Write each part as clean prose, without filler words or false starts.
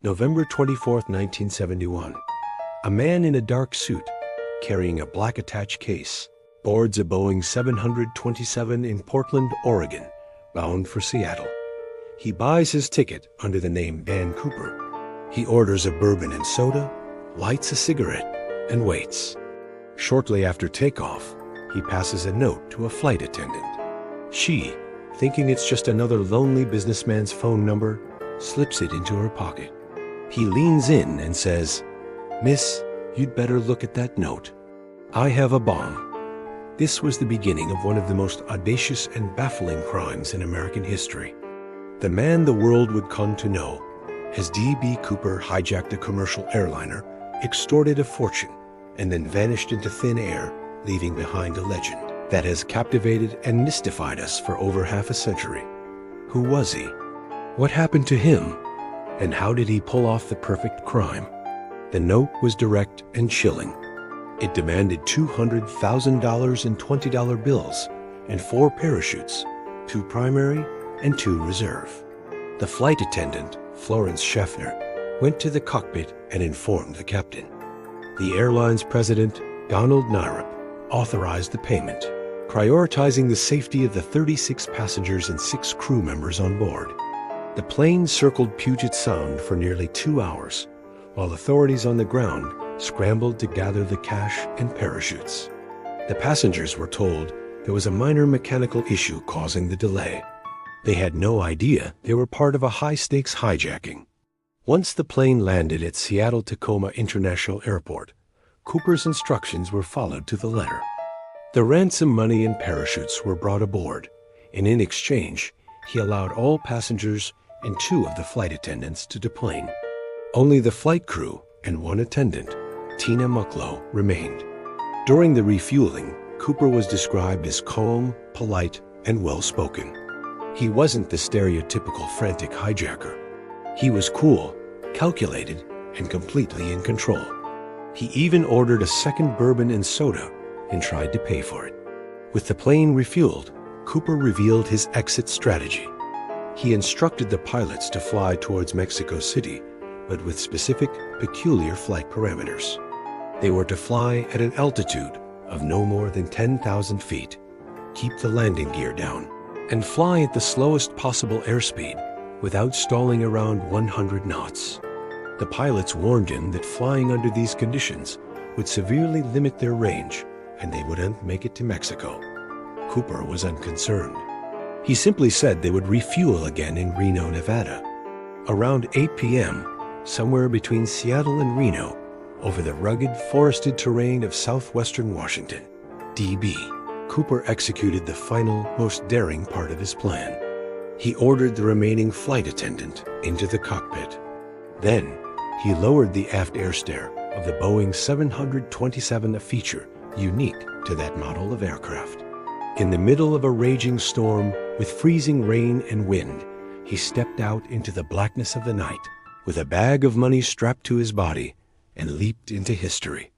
November 24, 1971. A man in a dark suit, carrying a black attached case, boards a Boeing 727 in Portland, Oregon, bound for Seattle. He buys his ticket under the name Dan Cooper. He orders a bourbon and soda, lights a cigarette, and waits. Shortly after takeoff, he passes a note to a flight attendant. She, thinking it's just another lonely businessman's phone number, slips it into her pocket. He leans in and says, "Miss, you'd better look at that note. I have a bomb." This was the beginning of one of the most audacious and baffling crimes in American history. The man the world would come to know as D.B. Cooper hijacked a commercial airliner, extorted a fortune, and then vanished into thin air, leaving behind a legend that has captivated and mystified us for over half a century. Who was he? What happened to him? And how did he pull off the perfect crime? The note was direct and chilling. It demanded $200,000 in $20 bills and 4 parachutes, 2 primary and 2 reserve. The flight attendant, Florence Schaffner, went to the cockpit and informed the captain. The airline's president, Donald Nyrup, authorized the payment, prioritizing the safety of the 36 passengers and 6 crew members on board. The plane circled Puget Sound for nearly 2 hours, while authorities on the ground scrambled to gather the cash and parachutes. The passengers were told there was a minor mechanical issue causing the delay. They had no idea they were part of a high-stakes hijacking. Once the plane landed at Seattle-Tacoma International Airport, Cooper's instructions were followed to the letter. The ransom money and parachutes were brought aboard, and in exchange, he allowed all passengers and 2 of the flight attendants to deplane. Only the flight crew and 1 attendant, Tina Mucklow, remained. During the refueling, Cooper was described as calm, polite, and well-spoken. He wasn't the stereotypical frantic hijacker. He was cool, calculated, and completely in control. He even ordered a second bourbon and soda and tried to pay for it. With the plane refueled, Cooper revealed his exit strategy. He instructed the pilots to fly towards Mexico City, but with specific, peculiar flight parameters. They were to fly at an altitude of no more than 10,000 feet, keep the landing gear down, and fly at the slowest possible airspeed without stalling around 100 knots. The pilots warned him that flying under these conditions would severely limit their range and they wouldn't make it to Mexico. Cooper was unconcerned. He simply said they would refuel again in Reno, Nevada. Around 8 p.m., somewhere between Seattle and Reno, over the rugged, forested terrain of southwestern Washington, D.B. Cooper executed the final, most daring part of his plan. He ordered the remaining flight attendant into the cockpit. Then, he lowered the aft air stair of the Boeing 727, a feature unique to that model of aircraft. In the middle of a raging storm with freezing rain and wind, he stepped out into the blackness of the night with a bag of money strapped to his body and leaped into history.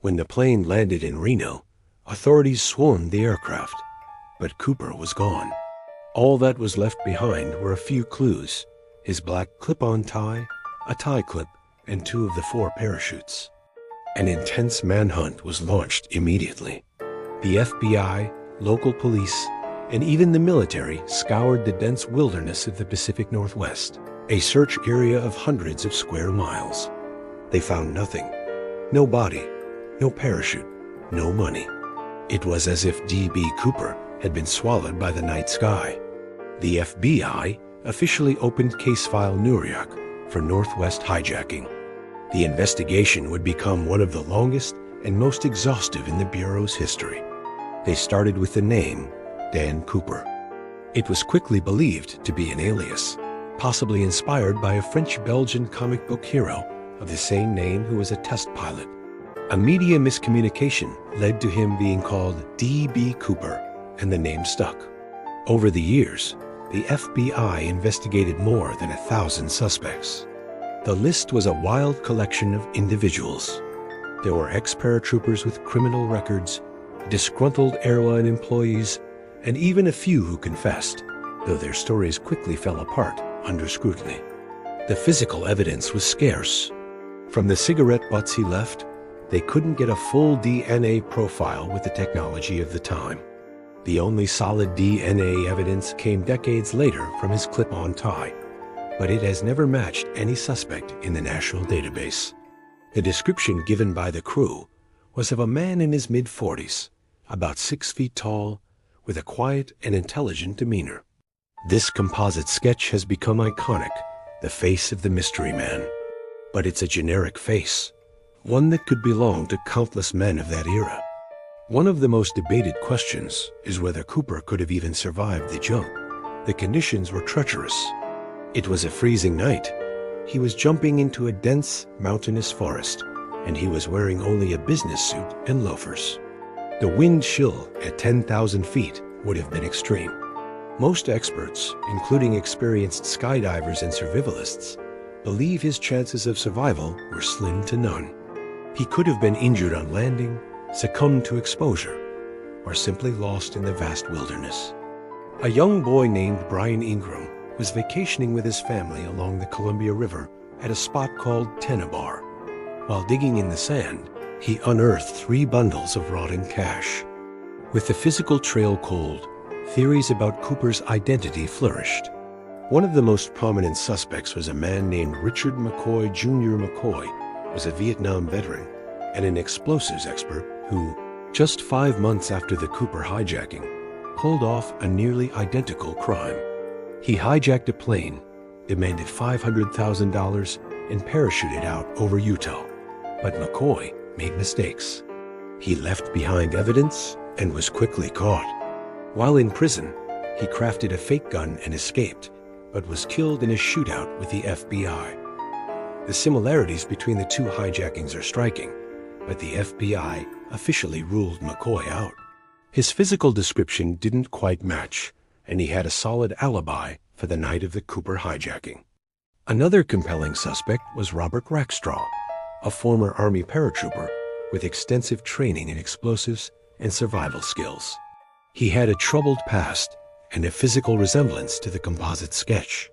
When the plane landed in Reno, authorities swarmed the aircraft, but Cooper was gone. All that was left behind were a few clues: his black clip-on tie, a tie clip, and 2 of the 4 parachutes. An intense manhunt was launched immediately. The FBI, local police, and even the military scoured the dense wilderness of the Pacific Northwest, a search area of hundreds of square miles. They found nothing. No body, no parachute, no money. It was as if D.B. Cooper had been swallowed by the night sky. The FBI officially opened case file NORJAK for Northwest hijacking. The investigation would become one of the longest and most exhaustive in the Bureau's history. They started with the name Dan Cooper. It was quickly believed to be an alias, possibly inspired by a French-Belgian comic book hero of the same name who was a test pilot. A media miscommunication led to him being called D.B. Cooper, and the name stuck. Over the years, the FBI investigated more than 1,000 suspects. The list was a wild collection of individuals. There were ex-paratroopers with criminal records, disgruntled airline employees, and even a few who confessed, though their stories quickly fell apart under scrutiny. The physical evidence was scarce. From the cigarette butts he left, they couldn't get a full DNA profile with the technology of the time. The only solid DNA evidence came decades later from his clip-on tie, but it has never matched any suspect in the national database. The description given by the crew was of a man in his mid-40s, about 6 feet tall, with a quiet and intelligent demeanor. This composite sketch has become iconic, the face of the mystery man. But it's a generic face, one that could belong to countless men of that era. One of the most debated questions is whether Cooper could have even survived the jump. The conditions were treacherous. It was a freezing night. He was jumping into a dense, mountainous forest, and he was wearing only a business suit and loafers. The wind chill at 10,000 feet would have been extreme. Most experts, including experienced skydivers and survivalists, believe his chances of survival were slim to none. He could have been injured on landing, succumbed to exposure, or simply lost in the vast wilderness. A young boy named Brian Ingram was vacationing with his family along the Columbia River at a spot called Tenabar. While digging in the sand, he unearthed 3 bundles of rotting cash. With the physical trail cold, theories about Cooper's identity flourished. One of the most prominent suspects was a man named Richard McCoy Jr. McCoy, was a Vietnam veteran and an explosives expert who, just 5 months after the Cooper hijacking, pulled off a nearly identical crime. He hijacked a plane, demanded $500,000, and parachuted out over Utah. But McCoy made mistakes. He left behind evidence and was quickly caught. While in prison, he crafted a fake gun and escaped, but was killed in a shootout with the FBI. The similarities between the 2 hijackings are striking, but the FBI officially ruled McCoy out. His physical description didn't quite match, and he had a solid alibi for the night of the Cooper hijacking. Another compelling suspect was Robert Rackstraw, a former Army paratrooper with extensive training in explosives and survival skills. He had a troubled past and a physical resemblance to the composite sketch.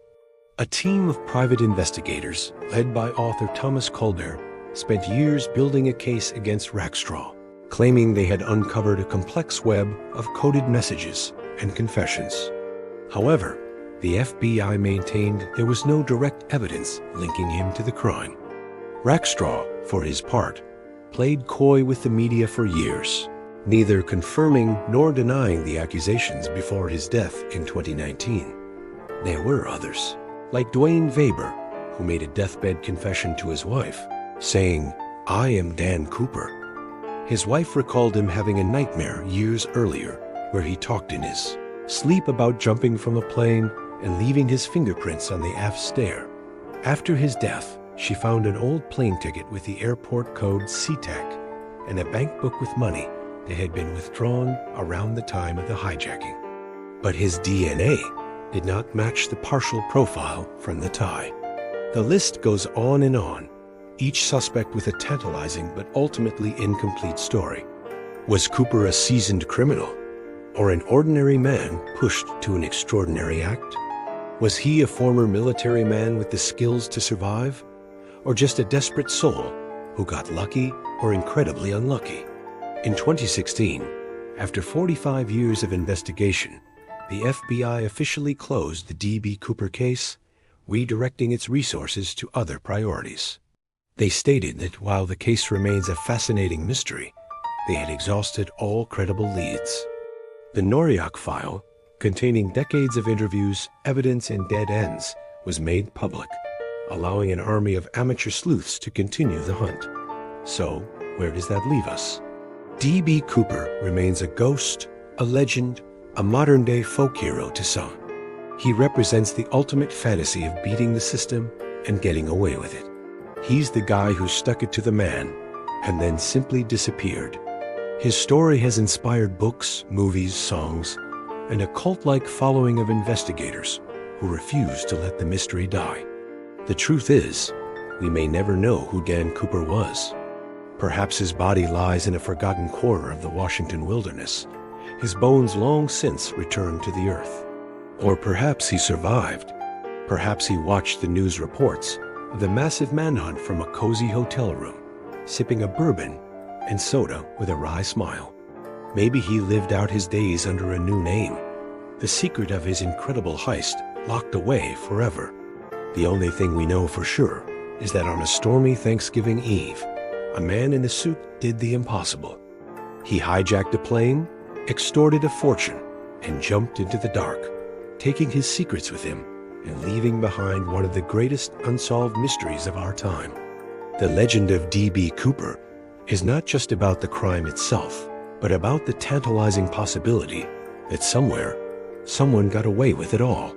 A team of private investigators, led by author Thomas Colbert, spent years building a case against Rackstraw, claiming they had uncovered a complex web of coded messages and confessions. However, the FBI maintained there was no direct evidence linking him to the crime. Rackstraw, for his part, played coy with the media for years, neither confirming nor denying the accusations before his death in 2019. There were others, like Dwayne Weber, who made a deathbed confession to his wife, saying, "I am Dan Cooper." His wife recalled him having a nightmare years earlier where he talked in his sleep about jumping from a plane and leaving his fingerprints on the aft stair. After his death, she found an old plane ticket with the airport code SeaTac and a bank book with money that had been withdrawn around the time of the hijacking. But his DNA did not match the partial profile from the tie. The list goes on and on, each suspect with a tantalizing but ultimately incomplete story. Was Cooper a seasoned criminal, or an ordinary man pushed to an extraordinary act? Was he a former military man with the skills to survive, or just a desperate soul who got lucky or incredibly unlucky? In 2016, after 45 years of investigation, the FBI officially closed the D.B. Cooper case, redirecting its resources to other priorities. They stated that while the case remains a fascinating mystery, they had exhausted all credible leads. The NORJAK file, containing decades of interviews, evidence, and dead ends, was made public, allowing an army of amateur sleuths to continue the hunt. So, where does that leave us? D.B. Cooper remains a ghost, a legend, a modern-day folk hero to some. He represents the ultimate fantasy of beating the system and getting away with it. He's the guy who stuck it to the man and then simply disappeared. His story has inspired books, movies, songs, and a cult-like following of investigators who refuse to let the mystery die. The truth is, we may never know who Dan Cooper was. Perhaps his body lies in a forgotten corner of the Washington wilderness, his bones long since returned to the earth. Or perhaps he survived, Perhaps he watched the news reports of the massive manhunt from a cozy hotel room, sipping a bourbon and soda with a wry smile. Maybe he lived out his days under a new name, the secret of his incredible heist locked away forever. The only thing we know for sure is that on a stormy Thanksgiving Eve, a man in a suit did the impossible. He hijacked a plane, extorted a fortune, and jumped into the dark, taking his secrets with him and leaving behind one of the greatest unsolved mysteries of our time. The legend of D.B. Cooper is not just about the crime itself, but about the tantalizing possibility that somewhere, someone got away with it all.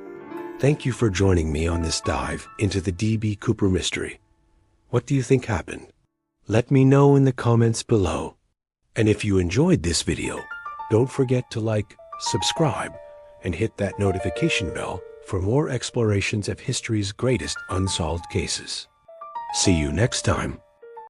Thank you for joining me on this dive into the D.B. Cooper mystery. What do you think happened? Let me know in the comments below. And if you enjoyed this video, don't forget to like, subscribe, and hit that notification bell for more explorations of history's greatest unsolved cases. See you next time.